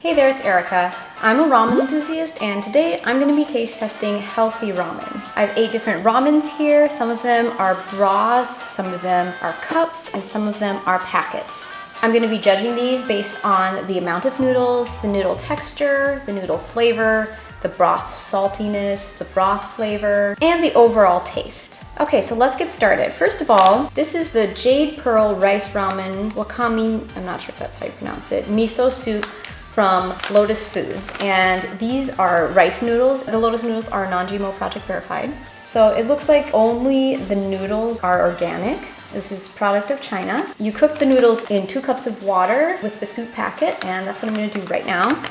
Hey there, it's Erica. I'm a ramen enthusiast and today I'm going to be taste testing healthy ramen. I have 8 different ramens here. Some of them are broths, some of them are cups, and some of them are packets. I'm going to be judging these based on the amount of noodles, the noodle texture, the noodle flavor, the broth saltiness, the broth flavor, and the overall taste. Okay, so let's get started. First of all, this is the Jade Pearl Rice Ramen Wakami, I'm not sure if that's how you pronounce it, miso soup from Lotus Foods. And these are rice noodles. The Lotus noodles are non-GMO project verified. So it looks like only the noodles are organic. This is product of China. You cook the noodles in 2 cups of water with the soup packet, and that's what I'm gonna do right now.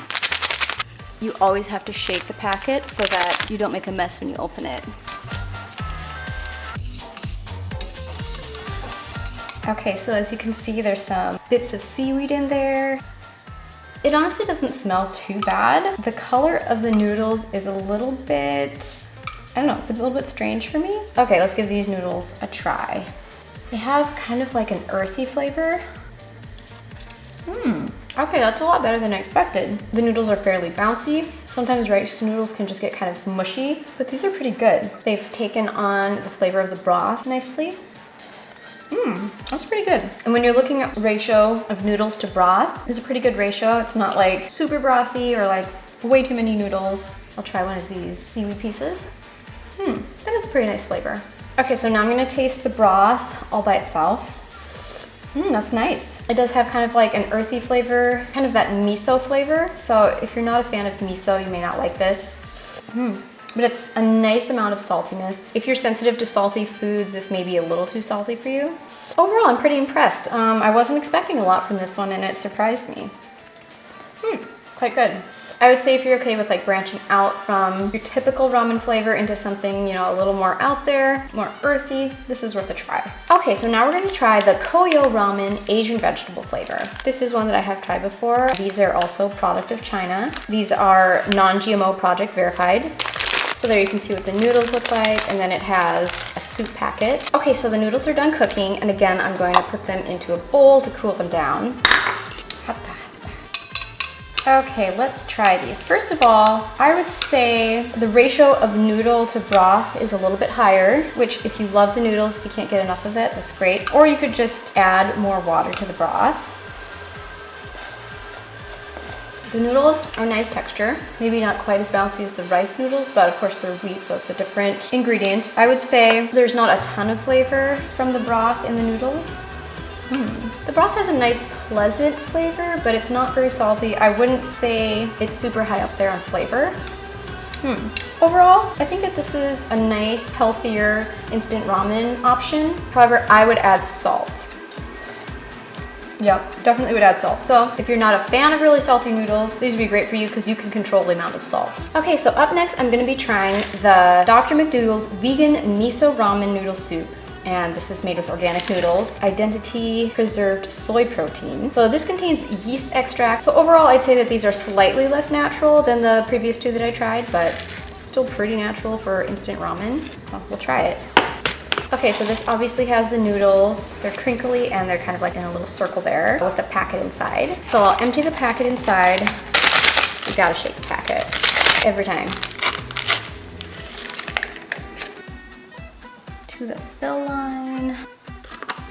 You always have to shake the packet so that you don't make a mess when you open it. Okay, so as you can see, there's some bits of seaweed in there. It honestly doesn't smell too bad. The color of the noodles is a little bit, I don't know, it's a little bit strange for me. Okay, let's give these noodles a try. They have kind of like an earthy flavor. Okay, that's a lot better than I expected. The noodles are fairly bouncy. Sometimes rice noodles can just get kind of mushy, but these are pretty good. They've taken on the flavor of the broth nicely. That's pretty good. And when you're looking at ratio of noodles to broth, it's a pretty good ratio. It's not like super brothy or like way too many noodles. I'll try one of these seaweed pieces. That is a pretty nice flavor. Okay, so now I'm gonna taste the broth all by itself. That's nice. It does have kind of like an earthy flavor, kind of that miso flavor. So if you're not a fan of miso, you may not like this. But it's a nice amount of saltiness. If you're sensitive to salty foods, this may be a little too salty for you. Overall, I'm pretty impressed. I wasn't expecting a lot from this one and it surprised me. Quite good. I would say if you're okay with like branching out from your typical ramen flavor into something, you know, a little more out there, more earthy, this is worth a try. Okay, so now we're gonna try the Koyo Ramen Asian vegetable flavor. This is one that I have tried before. These are also product of China. These are non-GMO project verified. So there you can see what the noodles look like, and then it has a soup packet. Okay, so the noodles are done cooking, and again, I'm going to put them into a bowl to cool them down. Okay, let's try these. First of all, I would say the ratio of noodle to broth is a little bit higher, which if you love the noodles, if you can't get enough of it, that's great. Or you could just add more water to the broth. The noodles are nice texture, maybe not quite as bouncy as the rice noodles, but of course they're wheat, so it's a different ingredient. I would say there's not a ton of flavor from the broth in the noodles. The broth has a nice pleasant flavor, but it's not very salty. I wouldn't say it's super high up there on flavor. Overall, I think that this is a nice, healthier instant ramen option. However, I would add salt. Yep, definitely would add salt. So if you're not a fan of really salty noodles, these would be great for you because you can control the amount of salt. Okay, so up next, I'm gonna be trying the Dr. McDougall's Vegan Miso Ramen Noodle Soup. And this is made with organic noodles, identity preserved soy protein. So this contains yeast extract. So overall, I'd say that these are slightly less natural than the previous 2 that I tried, but still pretty natural for instant ramen. Well, we'll try it. Okay, so this obviously has the noodles. They're crinkly and they're kind of like in a little circle there with the packet inside. So I'll empty the packet inside. You gotta shake the packet every time. To the fill line.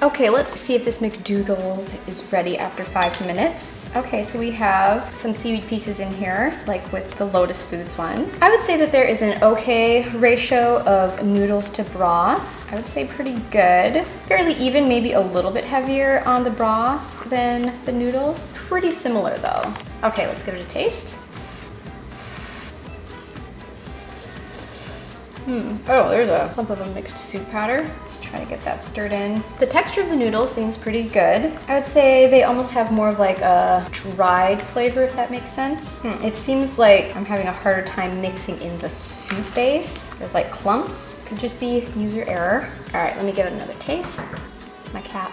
Okay, let's see if this McDougall's is ready after 5 minutes. Okay, so we have some seaweed pieces in here, like with the Lotus Foods one. I would say that there is an okay ratio of noodles to broth. I would say pretty good. Fairly even, maybe a little bit heavier on the broth than the noodles. Pretty similar though. Okay, let's give it a taste. Oh, there's a clump of a mixed soup powder. Let's try to get that stirred in. The texture of the noodles seems pretty good. I would say they almost have more of like a dried flavor, if that makes sense. It seems like I'm having a harder time mixing in the soup base. There's like clumps. Could just be user error. All right, let me give it another taste. My cat.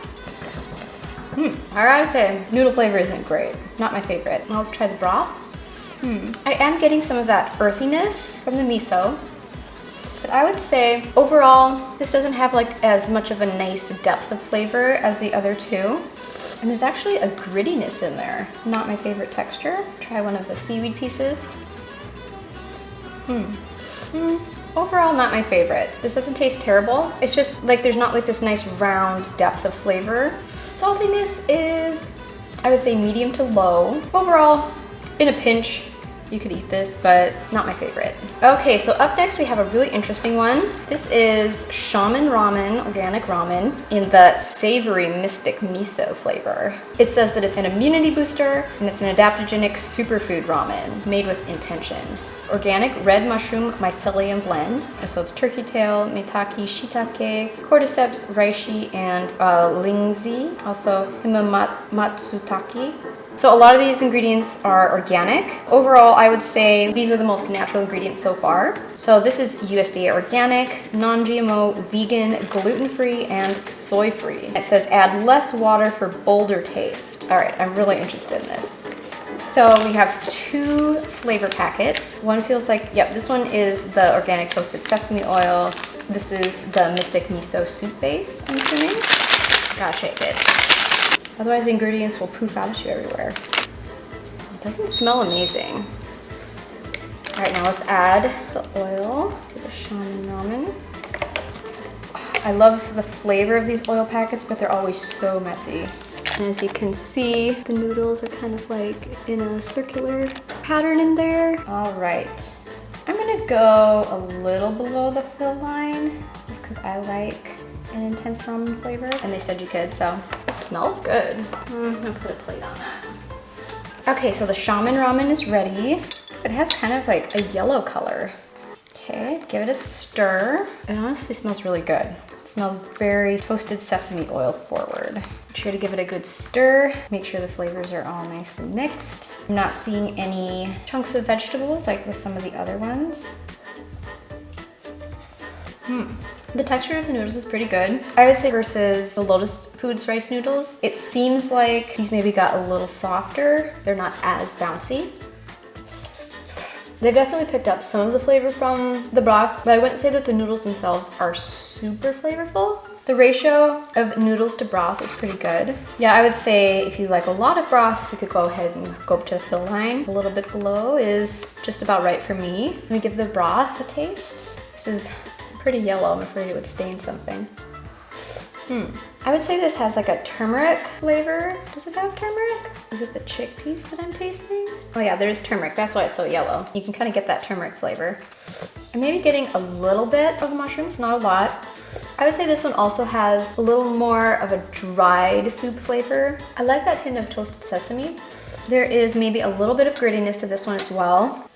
I gotta say, noodle flavor isn't great. Not my favorite. Now let's try the broth. I am getting some of that earthiness from the miso. But I would say overall, this doesn't have like as much of a nice depth of flavor as the other 2. And there's actually a grittiness in there. Not my favorite texture. Try one of the seaweed pieces. Overall, not my favorite. This doesn't taste terrible. It's just like there's not like this nice round depth of flavor. Saltiness is, I would say, medium to low. Overall, in a pinch, you could eat this, but not my favorite. Okay, so up next we have a really interesting one. This is Shaman Ramen, organic ramen, in the savory mystic miso flavor. It says that it's an immunity booster and it's an adaptogenic superfood ramen made with intention. Organic red mushroom mycelium blend. So it's turkey tail, maitake, shiitake, cordyceps, reishi, and lingzi, also himamatsutake. So a lot of these ingredients are organic. Overall, I would say these are the most natural ingredients so far. So this is USDA organic, non-GMO, vegan, gluten-free, and soy-free. It says add less water for bolder taste. All right, I'm really interested in this. So we have 2 flavor packets. One feels like, yep, this one is the organic toasted sesame oil. This is the mystic miso soup base, I'm assuming. Gotta shake it. Otherwise the ingredients will poof out you everywhere. It doesn't smell amazing. All right, now let's add the oil to the shaman ramen. I love the flavor of these oil packets, but they're always so messy. And as you can see, the noodles are kind of like in a circular pattern in there. All right, I'm gonna go a little below the fill line just because I like an intense ramen flavor. And they said you could, so it smells good. I'm gonna put a plate on that. Okay, so the shaman ramen is ready. It has kind of like a yellow color. Okay, give it a stir. It honestly smells really good. It smells very toasted sesame oil forward. Make sure to give it a good stir. Make sure the flavors are all nicely mixed. I'm not seeing any chunks of vegetables like with some of the other ones. The texture of the noodles is pretty good. I would say versus the Lotus Foods rice noodles, it seems like these maybe got a little softer. They're not as bouncy. They've definitely picked up some of the flavor from the broth, but I wouldn't say that the noodles themselves are super flavorful. The ratio of noodles to broth is pretty good. Yeah, I would say if you like a lot of broth, you could go ahead and go up to the fill line. A little bit below is just about right for me. Let me give the broth a taste. This is pretty yellow. I'm afraid it would stain something. I would say this has like a turmeric flavor. Does it have turmeric? Is it the chickpeas that I'm tasting? Oh yeah, there's turmeric. That's why it's so yellow. You can kind of get that turmeric flavor. I'm maybe getting a little bit of mushrooms, not a lot. I would say this one also has a little more of a dried soup flavor. I like that hint of toasted sesame. There is maybe a little bit of grittiness to this one as well.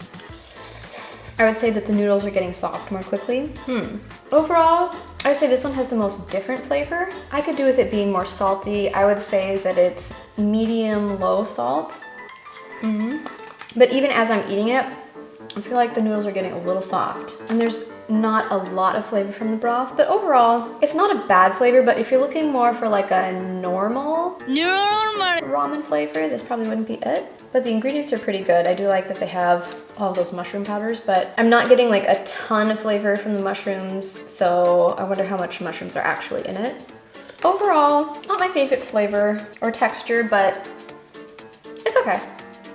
I would say that the noodles are getting soft more quickly. Overall, I would say this one has the most different flavor. I could do with it being more salty. I would say that it's medium-low salt. But even as I'm eating it, I feel like the noodles are getting a little soft. And there's not a lot of flavor from the broth, but overall, it's not a bad flavor, but if you're looking more for like a normal ramen flavor, this probably wouldn't be it. But the ingredients are pretty good. I do like that they have all of those mushroom powders, but I'm not getting like a ton of flavor from the mushrooms, so I wonder how much mushrooms are actually in it. Overall, not my favorite flavor or texture, but it's okay.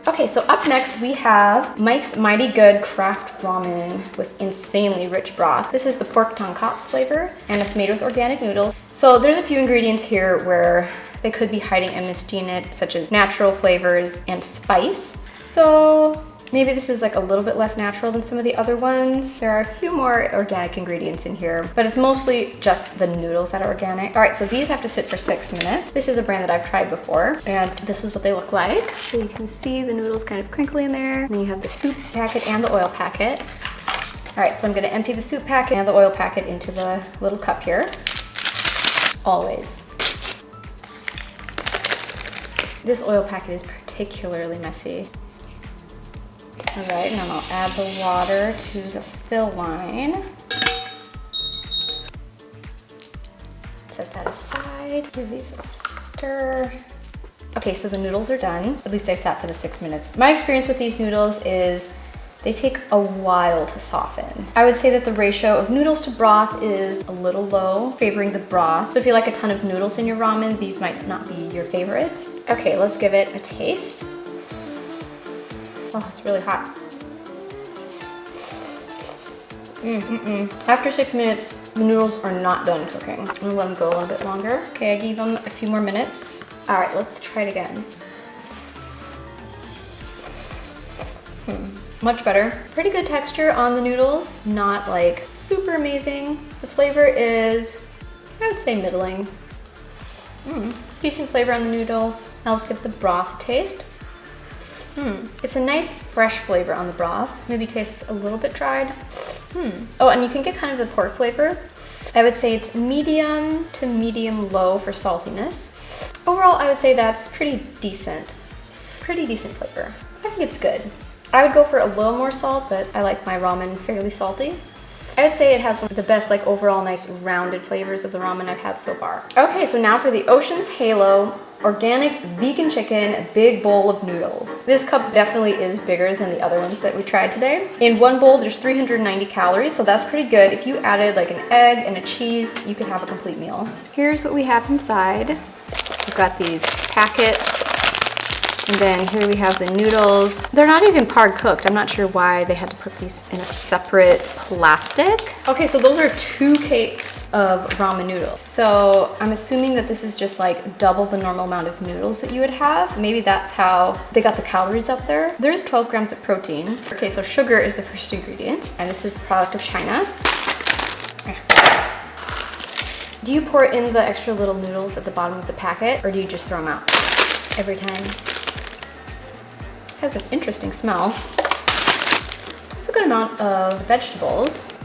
Okay, so up next we have Mike's Mighty Good Craft Ramen with insanely rich broth. This is the pork tonkatsu flavor, and it's made with organic noodles. So there's a few ingredients here where they could be hiding MSG in it, such as natural flavors and spice. So maybe this is like a little bit less natural than some of the other ones. There are a few more organic ingredients in here, but it's mostly just the noodles that are organic. All right, so these have to sit for 6 minutes. This is a brand that I've tried before, and this is what they look like. So you can see the noodles kind of crinkly in there. And then you have the soup packet and the oil packet. All right, so I'm gonna empty the soup packet and the oil packet into the little cup here. Always. This oil packet is particularly messy. All right, now I'll add the water to the fill line. Set that aside, give these a stir. Okay, so the noodles are done. At least they've sat for the 6 minutes. My experience with these noodles is they take a while to soften. I would say that the ratio of noodles to broth is a little low, favoring the broth. So if you like a ton of noodles in your ramen, these might not be your favorite. Okay, let's give it a taste. Oh, it's really hot. After 6 minutes, the noodles are not done cooking. I'm gonna let them go a little bit longer. Okay, I gave them a few more minutes. All right, let's try it again. Much better. Pretty good texture on the noodles. Not like super amazing. The flavor is, I would say, middling. Decent flavor on the noodles. Now let's give the broth a taste. It's a nice fresh flavor on the broth. Maybe tastes a little bit dried. Oh, and you can get kind of the pork flavor. I would say it's medium to medium low for saltiness. Overall, I would say that's pretty decent. Pretty decent flavor. I think it's good. I would go for a little more salt, but I like my ramen fairly salty. I would say it has one of the best, like, overall nice rounded flavors of the ramen I've had so far. Okay, so now for the Ocean's Halo organic vegan chicken big bowl of noodles. This cup definitely is bigger than the other ones that we tried today. In one bowl, there's 390 calories, so that's pretty good. If you added like an egg and a cheese, you could have a complete meal. Here's what we have inside. We've got these packets. And then here we have the noodles. They're not even par cooked. I'm not sure why they had to put these in a separate plastic. Okay, so those are 2 cakes of ramen noodles. So I'm assuming that this is just like double the normal amount of noodles that you would have. Maybe that's how they got the calories up there. There is 12 grams of protein. Okay, so sugar is the first ingredient. And this is a product of China. Do you pour in the extra little noodles at the bottom of the packet, or do you just throw them out every time? Has an interesting smell. It's a good amount of vegetables.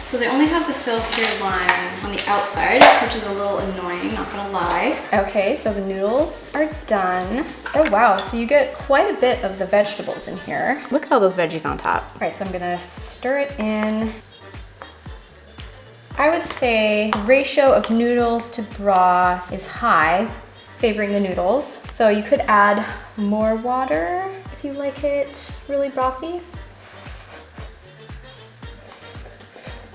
So they only have the fill here line on the outside, which is a little annoying, not gonna lie. Okay, so the noodles are done. Oh wow, so you get quite a bit of the vegetables in here. Look at all those veggies on top. All right, so I'm gonna stir it in. I would say the ratio of noodles to broth is high, favoring the noodles. So you could add more water if you like it really brothy.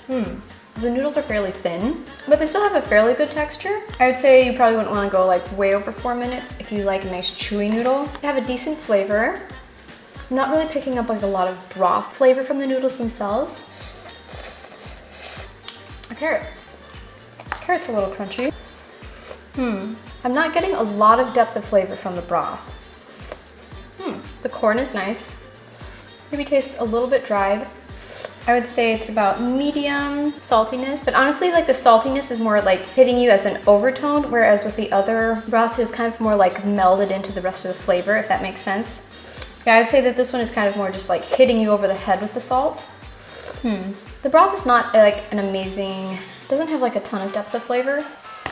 The noodles are fairly thin, but they still have a fairly good texture. I would say you probably wouldn't want to go like way over 4 minutes if you like a nice chewy noodle. They have a decent flavor. I'm not really picking up like a lot of broth flavor from the noodles themselves. A carrot. Carrot's a little crunchy. I'm not getting a lot of depth of flavor from the broth. The corn is nice. Maybe tastes a little bit dried. I would say it's about medium saltiness, but honestly, like the saltiness is more like hitting you as an overtone, whereas with the other broth, it was kind of more like melded into the rest of the flavor, if that makes sense. Yeah, I'd say that this one is kind of more just like hitting you over the head with the salt. The broth is not like an amazing, doesn't have like a ton of depth of flavor.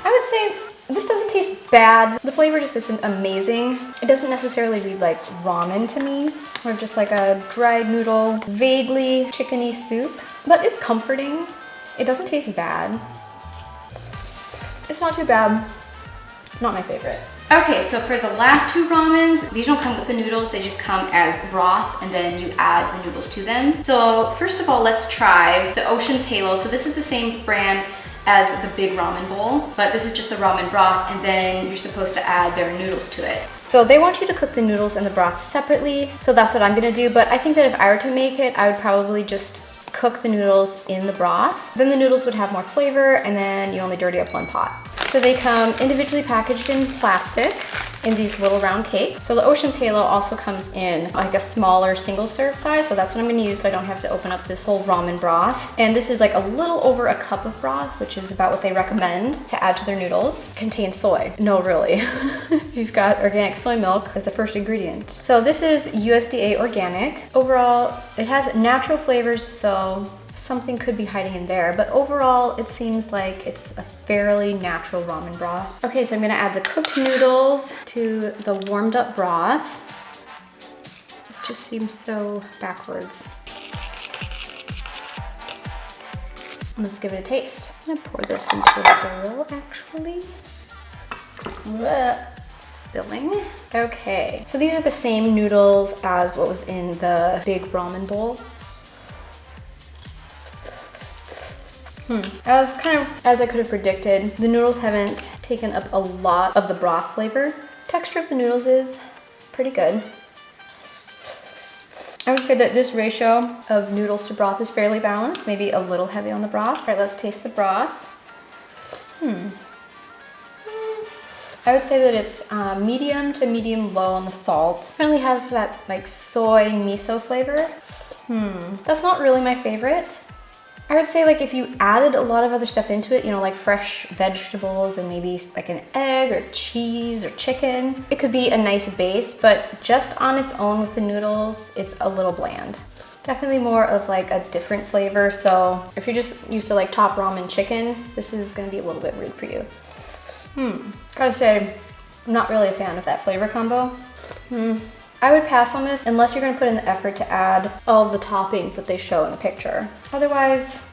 I would say this doesn't taste bad. The flavor just isn't amazing. It doesn't necessarily read like ramen to me, or just like a dried noodle, vaguely chickeny soup, but it's comforting. It doesn't taste bad. It's not too bad. Not my favorite. Okay, so for the last 2 ramens, these don't come with the noodles, they just come as broth and then you add the noodles to them. So first of all, let's try the Ocean's Halo. So this is the same brand as the big ramen bowl, but this is just the ramen broth, and then you're supposed to add their noodles to it. So they want you to cook the noodles and the broth separately, so that's what I'm gonna do, but I think that if I were to make it, I would probably just cook the noodles in the broth. Then the noodles would have more flavor, and then you only dirty up 1 pot. So they come individually packaged in plastic in these little round cakes. So the Ocean's Halo also comes in like a smaller single serve size, so that's what I'm gonna use so I don't have to open up this whole ramen broth. And this is like a little over a cup of broth, which is about what they recommend to add to their noodles. Contains soy. No, really. You've got organic soy milk as the first ingredient. So this is USDA organic. Overall, it has natural flavors, so something could be hiding in there, but overall it seems like it's a fairly natural ramen broth. Okay, so I'm gonna add the cooked noodles to the warmed up broth. This just seems so backwards. Let's give it a taste. I'm gonna pour this into the bowl actually. Ugh, filling. Okay, so these are the same noodles as what was in the big ramen bowl. As kind of as I could have predicted, the noodles haven't taken up a lot of the broth flavor. Texture of the noodles is pretty good. I would say that this ratio of noodles to broth is fairly balanced, maybe a little heavy on the broth. All right, let's taste the broth. I would say that it's medium to medium low on the salt. Definitely has that like soy miso flavor. That's not really my favorite. I would say like if you added a lot of other stuff into it, you know, like fresh vegetables and maybe like an egg or cheese or chicken, it could be a nice base, but just on its own with the noodles, it's a little bland. Definitely more of like a different flavor. So if you're just used to like top ramen chicken, this is gonna be a little bit rude for you. Gotta say, I'm not really a fan of that flavor combo. I would pass on this unless you're gonna put in the effort to add all of the toppings that they show in the picture. Otherwise,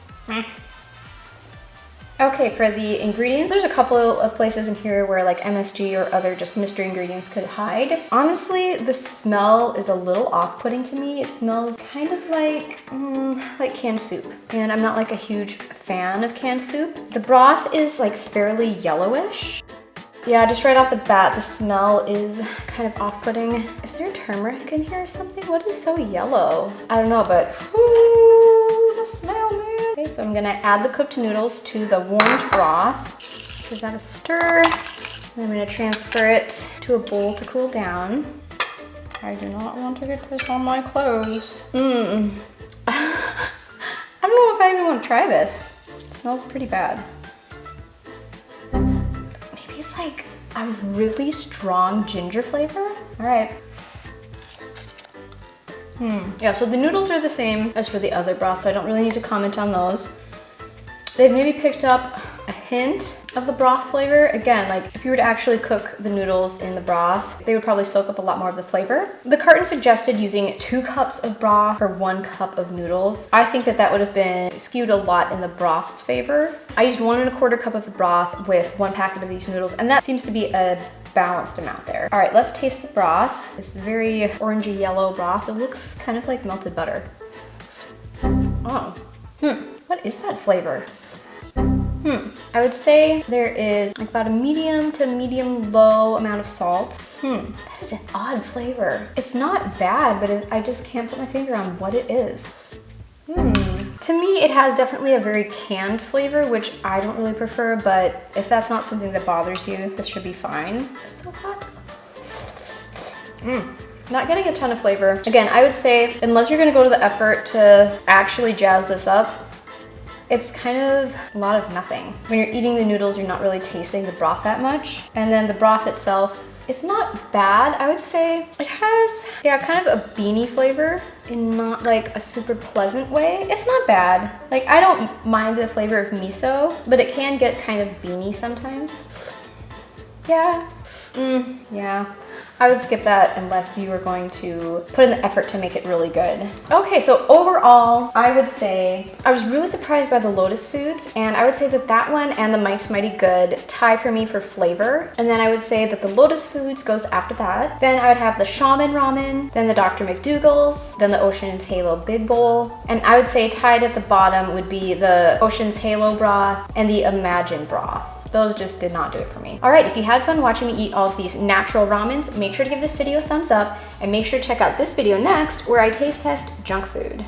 Okay, for the ingredients, there's a couple of places in here where like MSG or other just mystery ingredients could hide. Honestly, the smell is a little off-putting to me. It smells kind of like canned soup. And I'm not like a huge fan of canned soup. The broth is like fairly yellowish. Yeah, just right off the bat, the smell is kind of off-putting. Is there turmeric in here or something? What is so yellow? I don't know, but ooh, the smell, man. Okay, so I'm gonna add the cooked noodles to the warmed broth. Give that a stir. And I'm gonna transfer it to a bowl to cool down. I do not want to get this on my clothes. I don't know if I even want to try this. It smells pretty bad. It's like a really strong ginger flavor. All right. Yeah, so the noodles are the same as for the other broth, so I don't really need to comment on those. They've maybe picked up a hint of the broth flavor. Again, like if you were to actually cook the noodles in the broth, they would probably soak up a lot more of the flavor. The carton suggested using 2 cups of broth for 1 cup of noodles. I think that that would have been skewed a lot in the broth's favor. I used 1 1/4 cup of the broth with 1 packet of these noodles, and that seems to be a balanced amount there. All right, let's taste the broth. This very orangey yellow broth. It looks kind of like melted butter. Oh, what is that flavor? I would say there is like about a medium to medium low amount of salt. That is an odd flavor. It's not bad, but I just can't put my finger on what it is. To me, it has definitely a very canned flavor, which I don't really prefer, but if that's not something that bothers you, this should be fine. It's so hot. Not getting a ton of flavor. Again, I would say, unless you're gonna go to the effort to actually jazz this up, it's kind of a lot of nothing. When you're eating the noodles, you're not really tasting the broth that much. And then the broth itself, it's not bad. I would say it has, kind of a beanie flavor in not like a super pleasant way. It's not bad. Like I don't mind the flavor of miso, but it can get kind of beanie sometimes. Yeah. I would skip that unless you were going to put in the effort to make it really good. Okay, so overall, I would say I was really surprised by the Lotus Foods, and I would say that that one and the Mike's Mighty Good tie for me for flavor. And then I would say that the Lotus Foods goes after that. Then I would have the Shaman Ramen, then the Dr. McDougal's, then the Ocean's Halo Big Bowl. And I would say tied at the bottom would be the Ocean's Halo broth and the Imagine broth. Those just did not do it for me. All right, if you had fun watching me eat all of these natural ramens, make sure to give this video a thumbs up and make sure to check out this video next where I taste test junk food.